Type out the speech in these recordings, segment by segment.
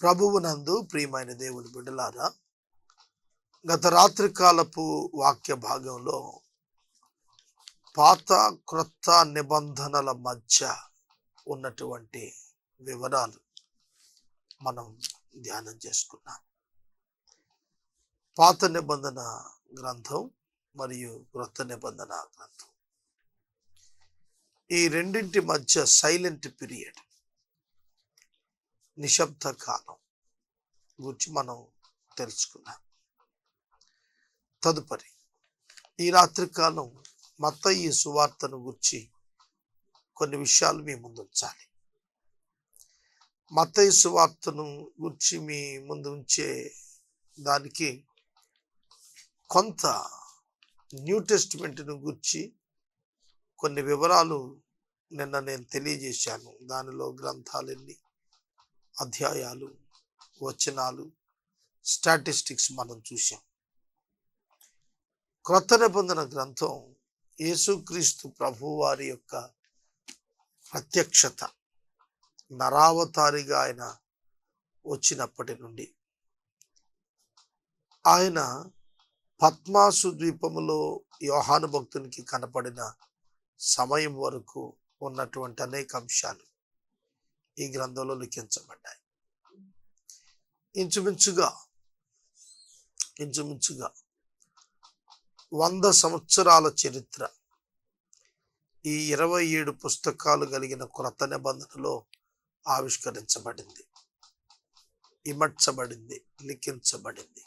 ప్రభువునందు ప్రియమైన దేవుని బిడ్డలారా, గత రాత్రి కాలపు వాక్య భాగంలో పాత క్రొత్త నిబంధనల మధ్య ఉన్నటువంటి వివరాలు మనం ధ్యానం చేసుకున్నాం. పాత నిబంధన గ్రంథం మరియు క్రొత్త నిబంధన గ్రంథం, ఈ రెండింటి మధ్య సైలెంట్ పీరియడ్, నిశ్శబ్ద కాలం గురించి మనం తెలుసుకున్నాం. తదుపరి ఈ రాత్రి కాలం మత్తయి సువార్తను గురించి కొన్ని విషయాలు మీ ముందు ఉంచాలి. మత్తయి సువార్తను గురించి మీ ముందు ఉంచే దానికి కొంత న్యూ టెస్టిమెంట్ను గురించి కొన్ని వివరాలు నిన్న నేను తెలియజేశాను. దానిలో గ్రంథాలన్నీ, అధ్యాయాలు, వచనాలు, స్టాటిస్టిక్స్ మనం చూసాం. క్రొత్త నిబంధన గ్రంథం యేసుక్రీస్తు ప్రభు వారి యొక్క ప్రత్యక్షత, నరావతారిగా ఆయన వచ్చినప్పటి నుండి ఆయన పద్మాసు ద్వీపములో యోహాను భక్తునికి కనపడిన సమయం వరకు ఉన్నటువంటి అనేక అంశాలు ఈ గ్రంథంలో లిఖించబడ్డాయి. ఇంచుమించుగా 100 సంవత్సరాల చరిత్ర ఈ 27 పుస్తకాలు కలిగిన క్రొత్త నిబంధనలో ఆవిష్కరించబడింది, ఇమడ్చబడింది, లిఖించబడింది.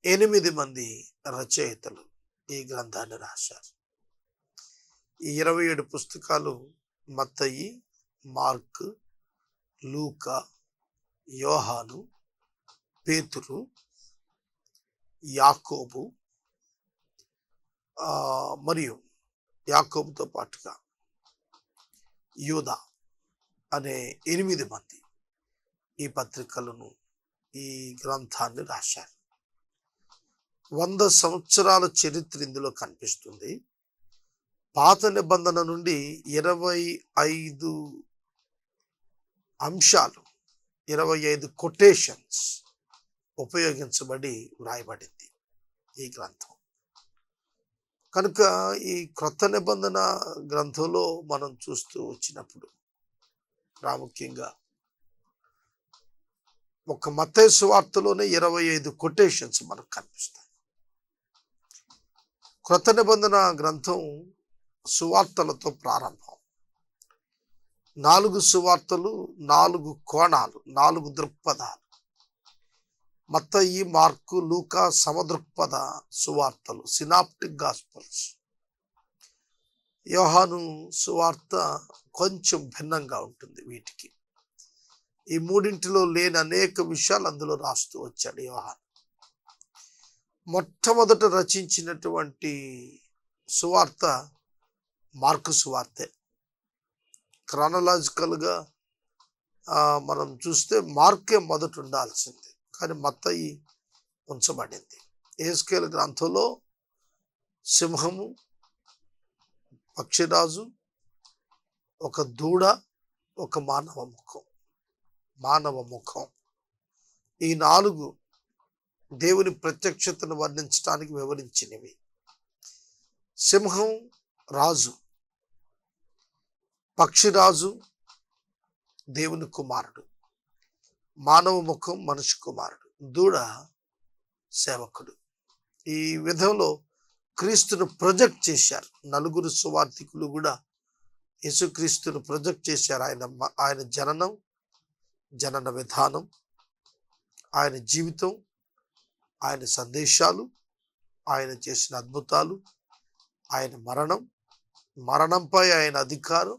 8 మంది రచయితలు ఈ గ్రంథాన్ని రాశారు. ఈ 27 పుస్తకాలు మత్తయి, మార్కు, లూకా, యోహాను, పేతురు, యాకోబు మరియు యాకోబుతో పాటుగా యూదా అనే 8 మంది ఈ పత్రికలను, ఈ గ్రంథాన్ని రాశారు. 100 సంవత్సరాల చరిత్ర ఇందులో కనిపిస్తుంది. పాత నిబంధన నుండి 25 అంశాలు, 25 కొటేషన్స్ ఉపయోగించబడి వ్రాయబడింది ఈ గ్రంథం. కనుక ఈ క్రొత్త నిబంధన గ్రంథంలో మనం చూస్తూ వచ్చినప్పుడు ప్రాముఖ్యంగా ఒక మత్తయి సువార్తలోనే 25 కొటేషన్స్ మనకు కనిపిస్తాయి. క్రొత్త నిబంధన గ్రంథం సువార్తలతో ప్రారంభం. 4 సువార్తలు, 4 కోణాలు, 4 దృక్పథాలు. మత్తయి, మార్కు, లూకా సమదృక్పథ సువార్తలు, సినాప్టిక్ గాస్పల్స్. యోహాను సువార్త కొంచెం భిన్నంగా ఉంటుంది వీటికి. ఈ మూడింటిలో లేని అనేక విషయాలు అందులో రాస్తూ వచ్చాడు యోహాను. మొట్టమొదట రచించినటువంటి సువార్త మార్కు సువార్తే. క్రానలాజికల్గా మనం చూస్తే మార్కే మొదట ఉండాల్సింది, కానీ మత్తయి ఉంచబడింది. యెహెజ్కేలు గ్రంథంలో సింహము, పక్షిరాజు, ఒక దూడ, ఒక మానవ ముఖం, ఈ 4 దేవుని ప్రత్యక్షతను వర్ణించడానికి వివరించినవి. సింహం రాజు, పక్షిరాజు దేవుని కుమారుడు, మానవ ముఖం మనిషి కుమారుడు, దూడ సేవకుడు. ఈ విధంలో క్రీస్తును ప్రొజెక్ట్ చేశారు. 4 సువార్థికులు కూడా యేసుక్రీస్తును ప్రొజెక్ట్ చేశారు. ఆయన జనన విధానం, ఆయన జీవితం, ఆయన సందేశాలు, ఆయన చేసిన అద్భుతాలు, ఆయన మరణంపై ఆయన అధికారం,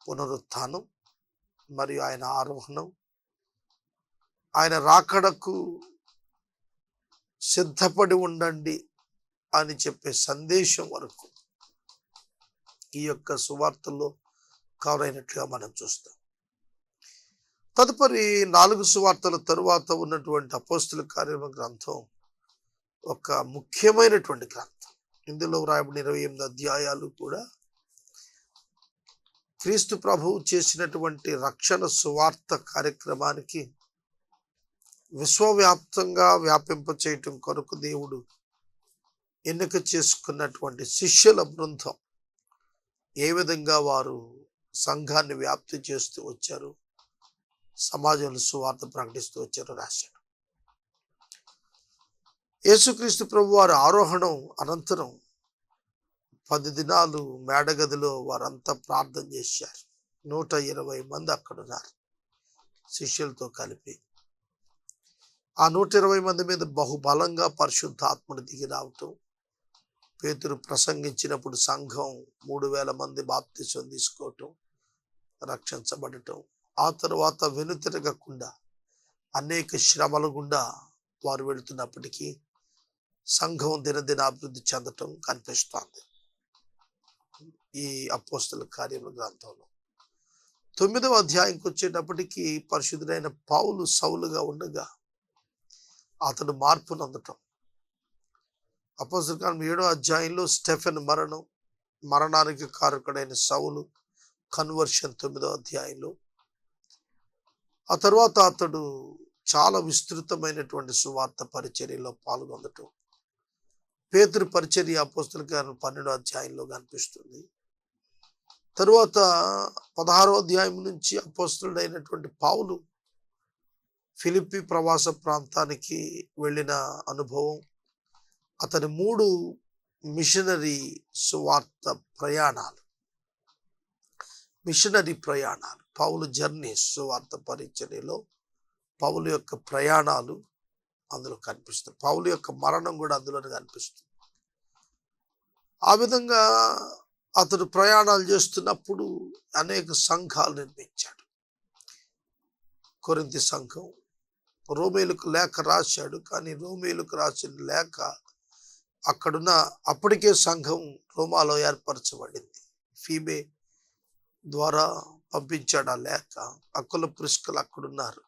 పునరుత్థానం మరియు ఆయన ఆరోహణం, ఆయన రాకడకు సిద్ధపడి ఉండండి అని చెప్పే సందేశం వరకు ఈ యొక్క సువార్తల్లో కవర్ అయినట్లుగా మనం చూస్తాం. తదుపరి 4 సువార్తల తరువాత ఉన్నటువంటి అపోస్తుల కార్యముల గ్రంథం ఒక ముఖ్యమైనటువంటి గ్రంథం. ఇందులో వ్రాయబడిన 28 అధ్యాయాలు కూడా క్రీస్తు ప్రభువు చేసినటువంటి రక్షణ సువార్త కార్యక్రమానికి విశ్వవ్యాప్తంగా వ్యాపింప చేయటం కొరకు దేవుడు ఎన్నిక చేసుకున్నటువంటి శిష్యుల బృందం ఏ విధంగా వారు సంఘాన్ని వ్యాప్తి చేస్తూ వచ్చారు, సమాజంలో సువార్త ప్రకటిస్తూ వచ్చారు రాశాడు. యేసుక్రీస్తు ప్రభు వారి ఆరోహణం అనంతరం 10 దినాలు మేడగదిలో వారంతా ప్రార్థన చేశారు. 120 మంది అక్కడున్నారు శిష్యులతో కలిపి. ఆ 120 మంది మీద బహుబలంగా పరిశుద్ధాత్ముడు దిగి రావటం, పేతురు ప్రసంగించినప్పుడు సంఘం 3000 మంది బాప్తిసం తీసుకోవటం, రక్షించబడటం, ఆ తరువాత వెనుతిరగకుండా అనేక శ్రమల గుండా వారు వెళుతున్నప్పటికీ సంఘం దినదినాభివృద్ధి చెందటం కనిపిస్తోంది ఈ అపోస్తల కార్యముల గ్రంథంలో. 9వ అధ్యాయంకి వచ్చేటప్పటికి పరిశుద్ధుడైన పౌలు సౌలుగా ఉండగా అతడు మార్పు నొందటం. అపోస్తల కార్యం 7వ అధ్యాయంలో స్టెఫెన్ మరణానికి కారకుడైన సౌలు కన్వర్షన్ 9వ అధ్యాయంలో. ఆ తర్వాత అతడు చాలా విస్తృతమైనటువంటి సువార్త పరిచర్యలో పాల్గొనటం. పేతురు పరిచర్య అపోస్తల కార్యం 12వ అధ్యాయంలో కనిపిస్తుంది. తరువాత 16వ అధ్యాయం నుంచి అపోస్తలుడైనటువంటి పౌలు ఫిలిప్పి ప్రవాస ప్రాంతానికి వెళ్ళిన అనుభవం, అతని 3 మిషనరీ సువార్త ప్రయాణాలు, పౌలు జర్నీస్ సువార్త పరిచర్యలో పౌలు యొక్క ప్రయాణాలు అందులో కనిపిస్తుంది. పౌలు యొక్క మరణం కూడా అందులోనే కనిపిస్తుంది. ఆ విధంగా అతడు ప్రయాణాలు చేస్తున్నప్పుడు అనేక సంఘాలు నిర్మించాడు. కొరింథీ సంఘం, రోమేలకు లేఖ రాశాడు. కానీ రోమేలకు రాసిన లేఖ అక్కడున్న అప్పటికే సంఘం రోమాలో ఏర్పరచబడింది. ఫీబే ద్వారా పంపించాడు ఆ లేఖ. అక్కుల పురుషులు అక్కడున్నారు,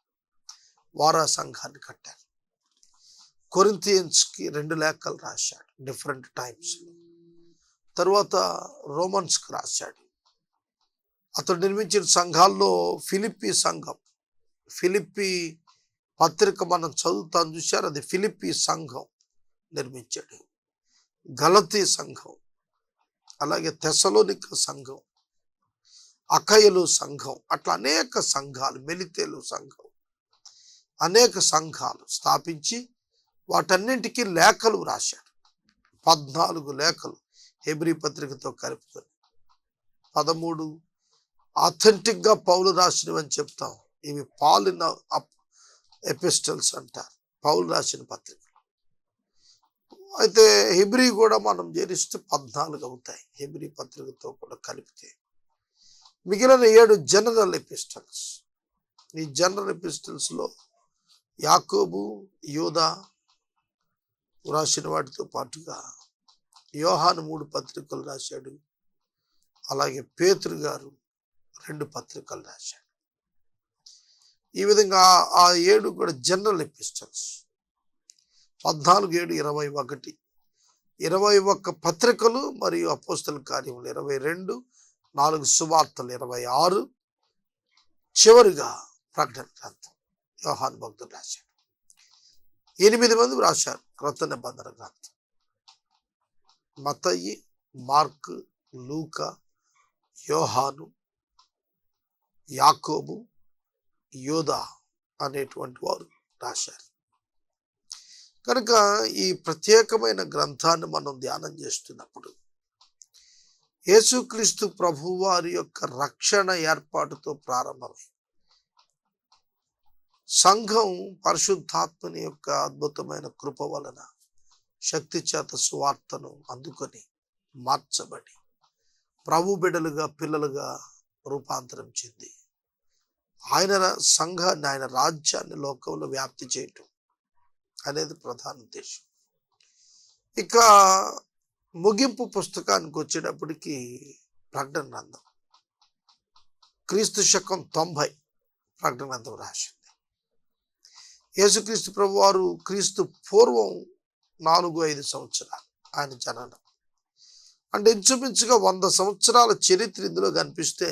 వారా సంఘాన్ని కట్టారు. కొరింథియన్స్కి 2 లేఖలు రాశాడు డిఫరెంట్ టైమ్స్లో. తర్వాత రోమన్స్కి రాశాడు. అతడు నిర్మించిన సంఘాల్లో ఫిలిప్పి సంఘం, ఫిలిప్పి పత్రిక మనం చదువుతాను చూశారు, అది ఫిలిప్పి సంఘం నిర్మించాడు. గలతీ సంఘం, అలాగే తెసలోనిక సంఘం, అకయలు సంఘం, అట్లా అనేక సంఘాలు, మెలితేలు సంఘం, అనేక సంఘాలు స్థాపించి వాటన్నింటికీ లేఖలు రాశాడు. 14 లేఖలు హెబ్రీ పత్రికతో కలుపుకొని 13 ఆథెంటిక్ గా పౌలు రాసినవని చెప్తాం. ఇవి పాలిన ఎపిస్టల్స్ అంటారు, పౌలు రాసిన పత్రిక. అయితే హెబ్రీ కూడా మనం చేరిస్తే 14 అవుతాయి హెబ్రీ పత్రికతో కూడా కలిపితే. మిగిలిన 7 జనరల్ ఎపిస్టల్స్. ఈ జనరల్ ఎపిస్టల్స్ లో యాకోబు, యూదా రాసిన వాటితో పాటుగా యోహాను 3 పత్రికలు రాశాడు. అలాగే పేతురు గారు 2 పత్రికలు రాశాడు. ఈ విధంగా ఆ 7 కూడా జనరల్ ఎపిస్టల్స్. 14, 7, 21, 21 పత్రికలు మరియు అపోస్తల కార్యములు 22, 4 సువార్తలు 26, చివరిగా ప్రకటన గ్రంథం యోహాను భక్తుడు రాశాడు. 8 మంది రాశారు క్రొత్త నిబంధన గ్రంథం. మత్తయి, మార్కు, లూకా, యోహాను, యాకోబు, యూదా అనేటువంటి వారు రాశారు. కనుక ఈ ప్రత్యేకమైన గ్రంథాన్ని మనం ధ్యానం చేస్తున్నప్పుడు యేసుక్రీస్తు ప్రభువారి యొక్క రక్షణ ఏర్పాటుతో ప్రారంభమై సంఘం పరిశుద్ధాత్మని యొక్క అద్భుతమైన కృప వలన శక్తి చేత సువార్తను అందుకొని మార్చబడి ప్రభు బిడ్డలుగా, పిల్లలుగా రూపాంతరం చెంది ఆయన సంఘాన్ని, ఆయన రాజ్యాన్ని లోకంలో వ్యాప్తి చేయటం అనేది ప్రధాన ఉద్దేశం. ఇక ముగింపు పుస్తకానికి వచ్చేటప్పటికి ప్రకటన గ్రంథం క్రీస్తు శకం 90 ప్రకటన గ్రంథం రాసింది. యేసుక్రీస్తు ప్రభు వారు క్రీస్తు పూర్వం 4-5 సంవత్సరాలు ఆయన జననం. అంటే ఇంచుమించుగా 100 సంవత్సరాల చరిత్ర ఇందులో కనిపిస్తే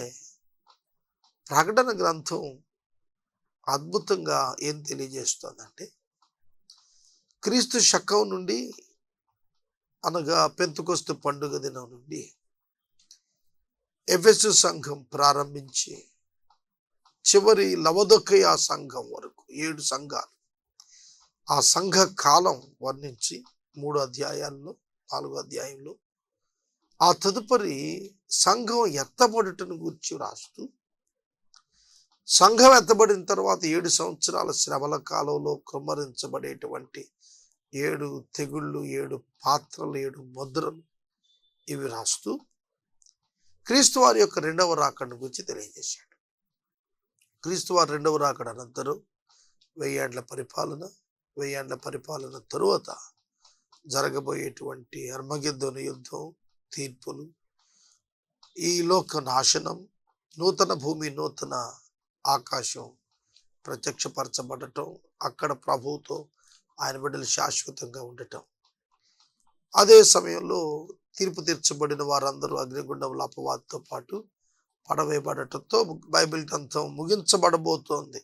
ప్రకటన గ్రంథం అద్భుతంగా ఏం తెలియజేస్తోందంటే, క్రీస్తు శకం నుండి అనగా పెంతెకొస్తు పండుగ దినం నుండి ఎఫెసు సంఘం ప్రారంభించి చివరి లవొదికయ సంఘం వరకు 7 సంఘాలు, ఆ సంఘ కాలం వర్ణించి 3 అధ్యాయాల్లో 4 అధ్యాయంలో ఆ తదుపరి సంఘం ఎత్తబడుటను గురించి రాస్తూ, సంఘం ఎత్తబడిన తర్వాత 7 సంవత్సరాల శ్రమల కాలంలో కృమ్మరించబడేటువంటి 7 తెగుళ్ళు, 7 పాత్రలు, 7 ముద్రలు ఇవి రాస్తూ క్రీస్తు వారి యొక్క రెండవ రాకడ గురించి తెలియజేశాడు. క్రీస్తు వారి రెండవ రాకడ అనంతరం 1000 ఏండ్ల పరిపాలన, 1000 ఏండ్ల పరిపాలన తరువాత జరగబోయేటువంటి అర్మగెద్దోను యుద్ధం, తీర్పులు, ఈ లోక నాశనం, నూతన భూమి నూతన ఆకాశం ప్రత్యక్షపరచబడటం, అక్కడ ప్రభువుతో ఆయన బిడ్డలు శాశ్వతంగా ఉండటం, అదే సమయంలో తీర్పు తీర్చబడిన వారందరూ అగ్నిగుండంలో అపవాదితో పాటు పడవేయబడటంతో బైబిల్ గ్రంథం ముగించబడబోతోంది.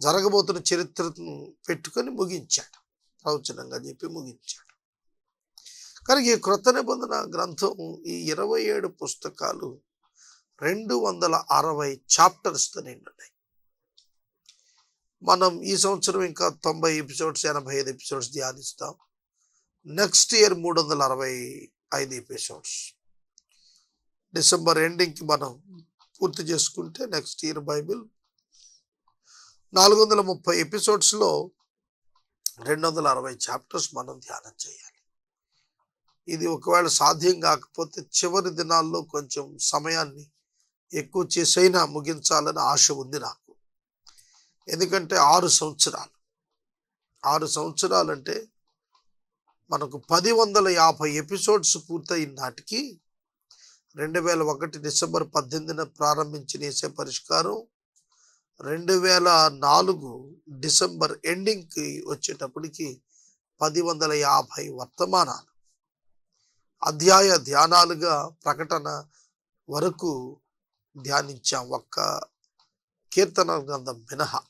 జరగబోతున్న చరిత్రను పెట్టుకొని ముగించాడు, ప్రవచనంగా చెప్పి ముగించాడు. కనుక ఈ క్రొత్త నిబంధన గ్రంథం ఈ 27 పుస్తకాలు 260 చాప్టర్స్తో నిండున్నాయి. మనం ఈ సంవత్సరం ఇంకా 90 ఎపిసోడ్స్, 85 ఎపిసోడ్స్ ధ్యానిస్తాం. Next year 365 episodes. డిసెంబర్ ఎండింగ్కి మనం పూర్తి చేసుకుంటే నెక్స్ట్ ఇయర్ బైబిల్ 430 ఎపిసోడ్స్లో 260 చాప్టర్స్ మనం ధ్యానం చేయాలి. ఇది ఒకవేళ సాధ్యం కాకపోతే చివరి దినాల్లో కొంచెం సమయాన్ని ఎక్కువ చేసైనా ముగించాలని ఆశ ఉంది నాకు. ఎందుకంటే 6 సంవత్సరాలు, 6 సంవత్సరాలంటే మనకు 1050 ఎపిసోడ్స్ పూర్తయిన నాటికి 2001 డిసెంబర్ 18న ప్రారంభించిన యేసే పరిష్కారం 2004 డిసెంబర్ ఎండింగ్కి వచ్చేటప్పటికి 1050 వర్తమానాలు, అధ్యాయ ధ్యానాలుగా ప్రకటన వరకు ధ్యానించాం. ఒక్క కీర్తనల గ్రంథం మినహా,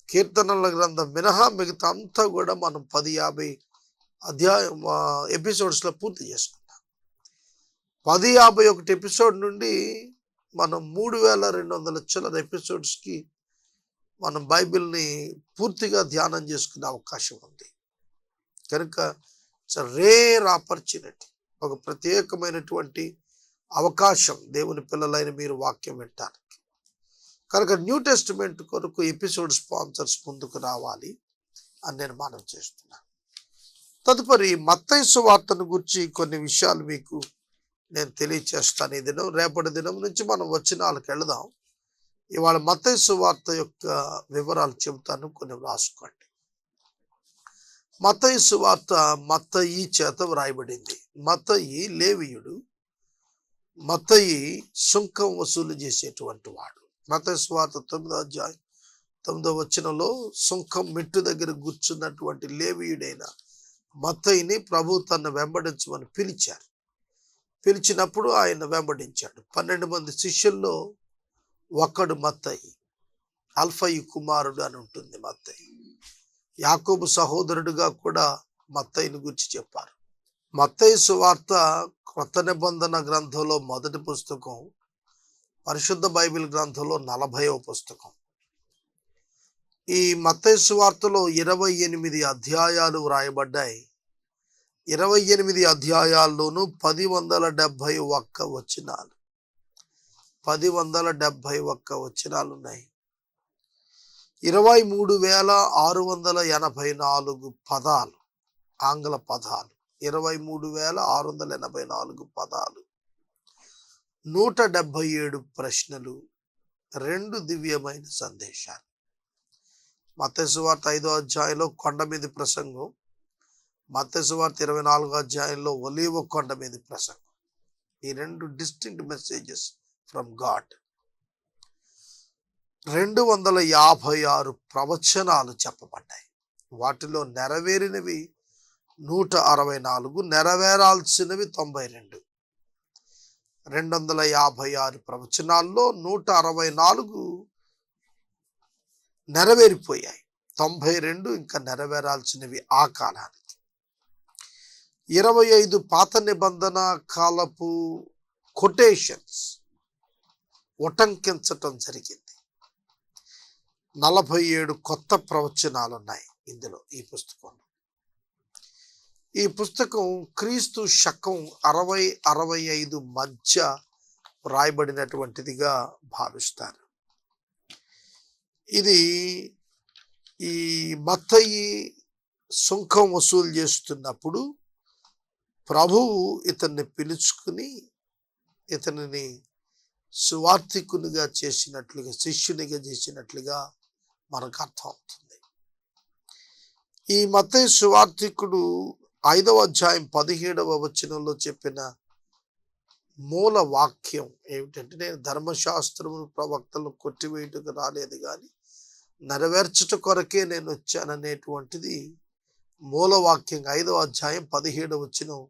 కీర్తనల గ్రంథం మినహా మిగతా అంతా కూడా మనం 1050 ఎపిసోడ్స్లో పూర్తి చేసుకున్నాం. 1051 ఎపిసోడ్ నుండి మనం 3200 చిల్లర ఎపిసోడ్స్కి మనం బైబిల్ని పూర్తిగా ధ్యానం చేసుకునే అవకాశం ఉంది. కనుక ఇట్స్ రేర్ ఆపర్చునిటీ, ఒక ప్రత్యేకమైనటువంటి అవకాశం దేవుని పిల్లలైన మీరు వాక్యం వింటానికి. కనుక న్యూ టెస్టిమెంట్ కొరకు ఎపిసోడ్ స్పాన్సర్స్ ముందుకు రావాలి అని నేను మనం చేస్తున్నాను. తదుపరి మత్తయి సువార్తను గురించి కొన్ని విషయాలు మీకు నేను తెలియచేస్తాను. ఈ దినం, రేపటి దినం నుంచి మనం వచనాలకు వెళదాం. ఇవాళ మత్తయి సువార్త యొక్క వివరాలు చెబుతాను, కొన్ని రాసుకోండి. మత్తయి సువార్త మత్తయి చేత వ్రాయబడింది. మత్తయి లేవీయుడు, మత్తయి సుంకం వసూలు చేసేటువంటి వాడు. మత్తయి సువార్త 9వ అధ్యాయం 9వ వచనంలో సుంకం మెట్టు దగ్గర కూర్చున్నటువంటి లేవీయుడైన మత్తయిని ప్రభు తన వెంబడించమని పిలిచారు. పిలిచినప్పుడు ఆయన వెంబడించాడు. 12 మంది శిష్యుల్లో ఒకడు మత్తయి, అల్ఫయి కుమారుడు అని ఉంటుంది మత్తయి. యాకోబు సహోదరుడుగా కూడా మత్తయిని గురించి చెప్పారు. మత్తయి సువార్త క్రొత్త నిబంధన గ్రంథంలో మొదటి పుస్తకం, పరిశుద్ధ బైబిల్ గ్రంథంలో 40వ పుస్తకం. ఈ మత్తయి సువార్తలో 28 అధ్యాయాలు వ్రాయబడ్డాయి. 28 అధ్యాయాల్లోనూ 1071 వచనాలు, 1071 వచనాలు ఉన్నాయి. 23,684 పదాలు, ఆంగ్ల పదాలు, 23,684 పదాలు, 177 ప్రశ్నలు, 2 దివ్యమైన సందేశాలు. మత్తయి సువార్త 5వ అధ్యాయంలో కొండ మీద ప్రసంగం, మత్తయి సువార్త 24వ అధ్యాయంలో ఒలీవ కొండ మీద ప్రసంగం. ఈ 2 డిస్టింక్ట్ మెసేజెస్ ఫ్రమ్ గాడ్. 256 ప్రవచనాలు చెప్పబడ్డాయి. వాటిలో నెరవేరినవి 164, నెరవేరాల్సినవి 92. 256 ప్రవచనాల్లో 164 నెరవేరిపోయాయి. 92 ఇంకా నెరవేరాల్సినవి ఆ కాలానికి. 25 పాత నిబంధన కాలపు కొటేషన్స్ ఉటంకించటం జరిగింది. 47 కొత్త ప్రవచనాలు ఉన్నాయి ఇందులో, ఈ పుస్తకంలో. ఈ పుస్తకం క్రీస్తు శకం 60-65 మధ్య రాయబడినటువంటిదిగా భావిస్తారు. ఇది ఈ మత్తయి సుంకం వసూలు చేస్తున్నప్పుడు ప్రభువు ఇతన్ని పిలుచుకుని ఇతనిని సువార్థికునిగా చేసినట్లుగా, శిష్యునిగా చేసినట్లుగా మనకు అర్థం అవుతుంది. ఈ మత్తయి సువార్థికుడు 5వ అధ్యాయం 17వ వచనంలో చెప్పిన మూల వాక్యం ఏమిటంటే, నేను ధర్మశాస్త్రమును ప్రవక్తలను కొట్టివేయుటకు రాలేదు కానీ నెరవేర్చుట కొరకే నేను వచ్చాననేటువంటిది మూలవాక్యం. 5వ అధ్యాయం 17వ వచనం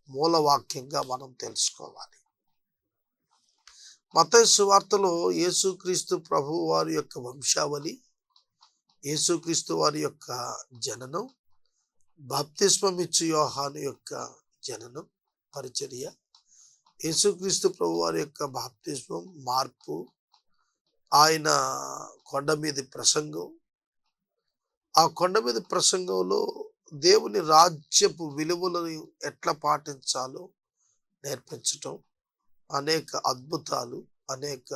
మూలవాక్యంగా మనం తెలుసుకోవాలి. మత్తయి సువార్తలో యేసుక్రీస్తు ప్రభువు వారి యొక్క వంశావళి, యేసుక్రీస్తు వారి యొక్క జననం, బాప్తిస్మమిచ్చు యోహాను యొక్క జననం, పరిచర్య, యేసుక్రీస్తు ప్రభు వారి యొక్క బాప్తిస్మం, మార్పు, ఆయన కొండ మీద ప్రసంగం, ఆ కొండ మీద ప్రసంగంలో దేవుని రాజ్యపు విలువలను ఎట్లా పాటించాలో నేర్పించటం, అనేక అద్భుతాలు, అనేక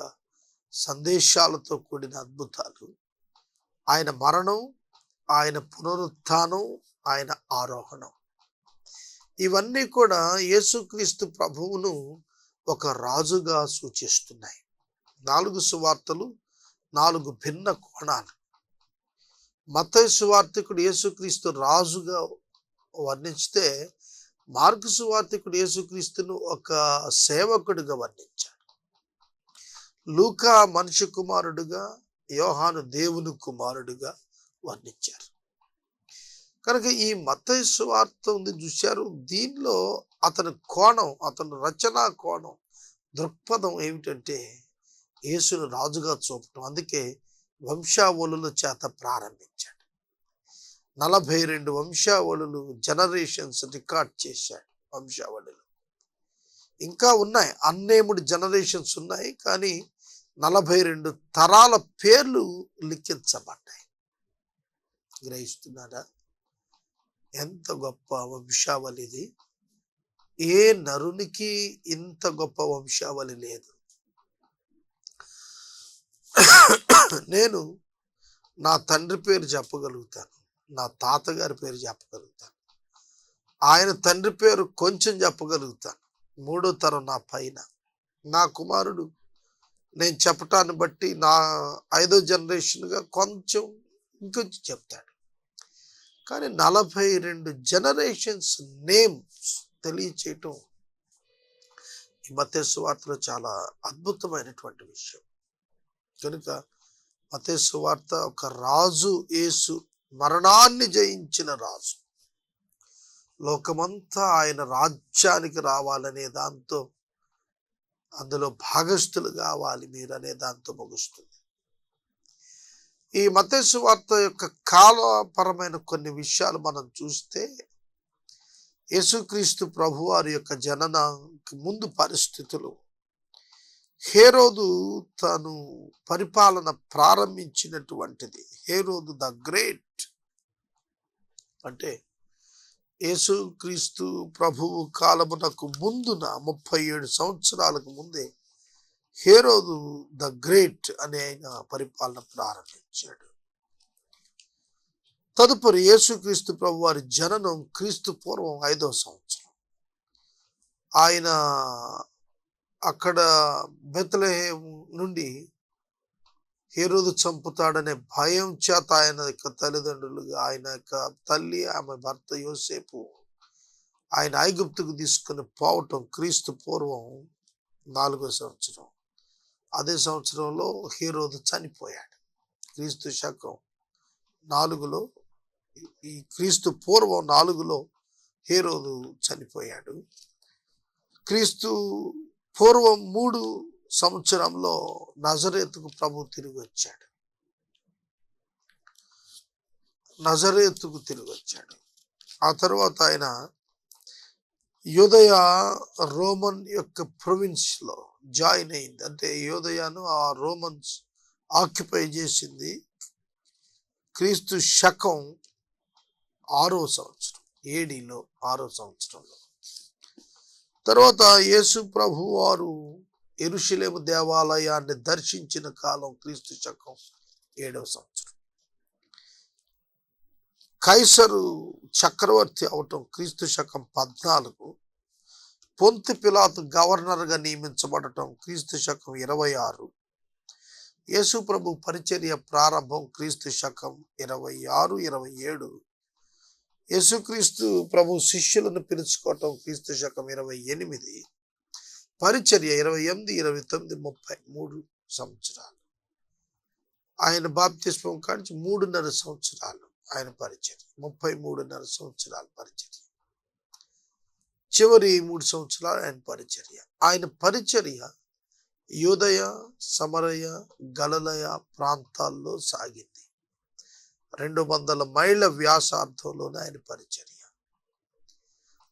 సందేశాలతో కూడిన అద్భుతాలు, ఆయన మరణం, ఆయన పునరుత్థానం, ఆయన ఆరోహణం, ఇవన్నీ కూడా యేసుక్రీస్తు ప్రభువును ఒక రాజుగా సూచిస్తున్నాయి. 4 సువార్తలు 4 భిన్న కోణాలు. మత్తయి సువార్తికుడు యేసుక్రీస్తు రాజుగా వర్ణించితే, మార్కు సువార్తికుడు యేసుక్రీస్తును ఒక సేవకుడిగా వర్ణించాడు. లూకా మనిషి కుమారుడుగా, యోహాను దేవుని కుమారుడుగా వర్ణించారు. కనుక ఈ మత్తయి సువార్త ఉంది చూశారు, దీనిలో అతని కోణం, అతని రచనా కోణం, దృక్పథం ఏమిటంటే యేసును రాజుగా చూపటం. అందుకే వంశావళుల చేత ప్రారంభించాడు. 42 వంశావళులు, జనరేషన్స్ రికార్డ్ చేశాడు. వంశావళులు ఇంకా ఉన్నాయి, అన్నేముడు జనరేషన్స్ ఉన్నాయి, కానీ 42 తరాల పేర్లు లిఖించబడ్డాయి. గ్రహిస్తున్నారా? ఎంత గొప్ప వంశావళి ఇది! ఏ నరునికి ఇంత గొప్ప వంశావళి లేదు. నేను నా తండ్రి పేరు చెప్పగలుగుతాను, నా తాతగారి పేరు చెప్పగలుగుతాను, ఆయన తండ్రి పేరు కొంచెం చెప్పగలుగుతాను, 3వ తరం నా పైన. నా కుమారుడు నేను చెప్పటాన్ని బట్టి నా 5వ జనరేషన్గా కొంచెం ఇంకొంచెం చెప్తాడు. కానీ 42 జనరేషన్స్ నేమ్స్ తెలియచేయటం ఈ మత్తయి సువార్తలో చాలా అద్భుతమైనటువంటి విషయం. కనుక మత్తయి సువార్త ఒక రాజు, యేసు మరణాన్ని జయించిన రాజు, లోకమంతా ఆయన రాజ్యానికి రావాలనే దాంతో, అందులో భాగస్థులు కావాలి మీరనే దాంతో ముగుస్తుంది. ఈ మత్తయి సువార్త యొక్క కాలపరమైన కొన్ని విషయాలు మనం చూస్తే, యేసుక్రీస్తు ప్రభువారి యొక్క జననానికి ముందు పరిస్థితులు, హేరోదు తాను పరిపాలన ప్రారంభించినటువంటిది. హేరోదు ద గ్రేట్ అంటే యేసుక్రీస్తు ప్రభువు కాలమునకు ముందున 37 సంవత్సరాలకు ముందే హేరోదు ద గ్రేట్ అనే ఆయన పరిపాలన ప్రారంభించాడు. తదుపరి యేసుక్రీస్తు ప్రభు వారి జననం క్రీస్తు పూర్వం 5వ సంవత్సరం. ఆయన అక్కడ బెత్లెహేం నుండి హేరోదు చంపుతాడనే భయం చేత ఆయన యొక్క తల్లిదండ్రులుగా, ఆయన యొక్క తల్లి, ఆమె భర్త యోసేపు ఆయన ఐగుప్తుకు తీసుకుని పోవటం క్రీస్తు పూర్వం 4వ సంవత్సరం. అదే సంవత్సరంలో హేరోదు చనిపోయాడు. క్రీస్తు శకం 4లో, ఈ క్రీస్తు పూర్వం 4లో హేరోదు చనిపోయాడు. క్రీస్తు పూర్వం 3 సంవత్సరంలో నజరేతుకు ప్రభు తిరిగి వచ్చాడు. నజరేతుకు తిరిగి వచ్చాడు. ఆ తర్వాత ఆయన యూదయ రోమన్ యొక్క ప్రొవిన్స్ లో జాయిన్ అయింది. అంటే యూదయను ఆ రోమన్స్ ఆక్యుపై చేసింది క్రీస్తు శకం 6వ సంవత్సరం, ఏడీలో 6వ సంవత్సరంలో. తర్వాత యేసు ప్రభు వారు యెరూషలేము దేవాలయాన్ని దర్శించిన కాలం క్రీస్తు శకం 7వ సంవత్సరం. కైసరు చక్రవర్తి అవటం క్రీస్తు శకం 14. పొంతు పిలాతు గవర్నర్గా నియమించబడటం క్రీస్తు శకం 26. యేసు ప్రభు పరిచర్య ప్రారంభం క్రీస్తు శకం 26, 27. యేసుక్రీస్తు ప్రభు శిష్యులను పిలుచుకోవటం క్రీస్తు శకం 28. పరిచర్య 28, 29, 33 సంవత్సరాలు. ఆయన బాప్తిస్మం కాంచి 3.5 సంవత్సరాలు ఆయన పరిచర్య, 33.5 సంవత్సరాల పరిచర్య. చివరి 3 సంవత్సరాలు ఆయన పరిచర్య. ఆయన పరిచర్య యూదయ, సమరయ, గలిలయ ప్రాంతాల్లో సాగింది. 200 మైళ్ళ వ్యాసార్థంలోనే ఆయన పరిచర్య.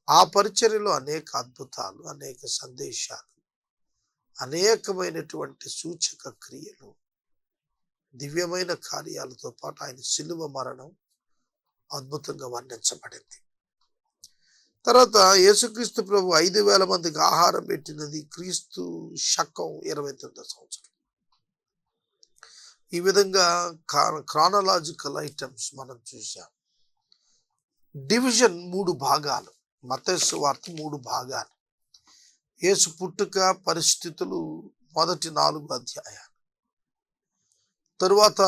ఆ పరిచర్యలో అనేక అద్భుతాలు, అనేక సందేశాలు, అనేకమైనటువంటి సూచక క్రియలు, దివ్యమైన కార్యాలతో పాటు ఆయన శిలువ మరణం అద్భుతంగా వర్ణించబడింది. తర్వాత యేసుక్రీస్తు ప్రభు 5,000 మందికి ఆహారం పెట్టినది క్రీస్తు శకం 29వ సంవత్సరం. ఈ విధంగా క్రానలాజికల్ ఐటమ్స్ మనం చూసాం. డివిజన్ 3 భాగాలు. మత్తయి సువార్త 3 భాగాలు. యేసు పుట్టుక పరిస్థితులు మొదటి 4 అధ్యాయాలు. తరువాత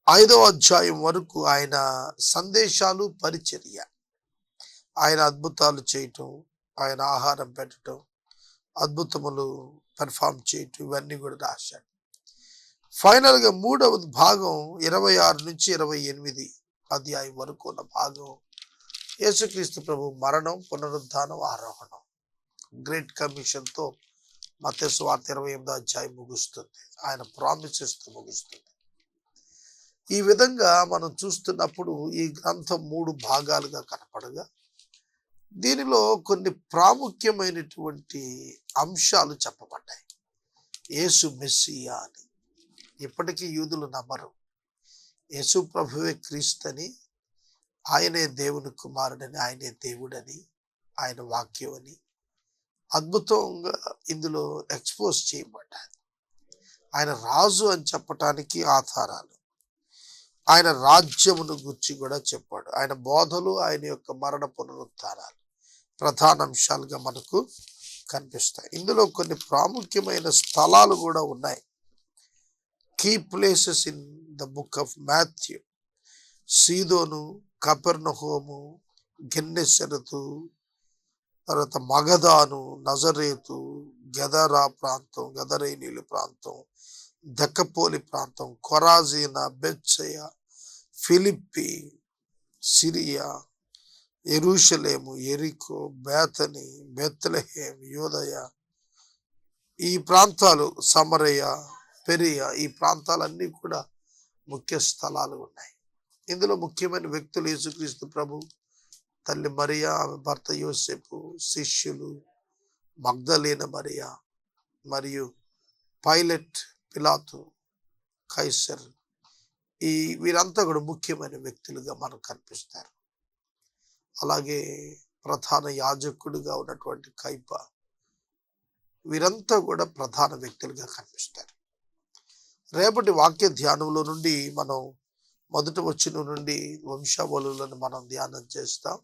25వ అధ్యాయం వరకు ఆయన సందేశాలు, పరిచర్య, ఆయన అద్భుతాలు చేయటం, ఆయన ఆహారం పెట్టడం, అద్భుతములు పెర్ఫామ్ చేయటం, ఇవన్నీ కూడా రాశాడు. ఫైనల్గా 3వ భాగం 26 నుంచి 28 అధ్యాయం వరకు ఉన్న భాగం యేసుక్రీస్తు ప్రభు మరణం, పునరుద్ధానం, ఆరోహణం. గ్రేట్ కమిషన్తో మత్తయి సువార్త 28వ అధ్యాయం ముగుస్తుంది. ఆయన ప్రామిసెస్తో ముగుస్తుంది. ఈ విధంగా మనం చూస్తున్నప్పుడు ఈ గ్రంథం 3 భాగాలుగా కనపడగా దీనిలో కొన్ని ప్రాముఖ్యమైనటువంటి అంశాలు చెప్పబడ్డాయి. యేసు మెస్సియా అని. ఇప్పటికీ యూదులు నమ్మరు. యేసు ప్రభువే క్రీస్తని, ఆయనే దేవుని కుమారుడని, ఆయనే దేవుడని, ఆయన వాక్యం అని అద్భుతంగా ఇందులో ఎక్స్పోజ్ చేయబడ్డారు. ఆయన రాజు అని చెప్పటానికి ఆధారాలు, ఆయన రాజ్యమును గురించి కూడా చెప్పాడు. ఆయన బోధలు, ఆయన యొక్క మరణ పునరుద్ధానాలు ప్రధాన అంశాలుగా మనకు కనిపిస్తాయి. ఇందులో కొన్ని ప్రాముఖ్యమైన స్థలాలు కూడా ఉన్నాయి. Key places in the book of Matthew: సీదోను, కపెర్నహూము, గెన్నెసరెతు, తర్వాత మగదాను, నజరేతు, గెదరా ప్రాంతం, గదరేనీలు ప్రాంతం, దెక్కపోలి ప్రాంతం, కొరాజీన, బెత్సయ, ఫిలిప్పి, సిరియా, యెరూషలేము, యెరికో, బేతని, బెత్లెహేం, యూదయ, ఈ ప్రాంతాలు, సమరయ, పెరియ, ఈ ప్రాంతాలన్నీ కూడా ముఖ్య స్థలాలు ఉన్నాయి. ఇందులో ముఖ్యమైన వ్యక్తులు యేసుక్రీస్తు ప్రభు, తల్లి మరియా, ఆమె భర్త యోసేపు, శిష్యులు, మగ్దలేన మరియా, మరియు పైలట్, పిలాతు, కైసర్, వీరంతా కూడా ముఖ్యమైన వ్యక్తులుగా మనకు కనిపిస్తారు. అలాగే ప్రధాన యాజకుడిగా ఉన్నటువంటి కైప, వీరంతా కూడా ప్రధాన వ్యక్తులుగా కనిపిస్తారు. రేపటి వాక్య ధ్యానంలో నుండి మనం మొదటి వచనం నుండి వంశావళులను మనం ధ్యానం చేస్తాం.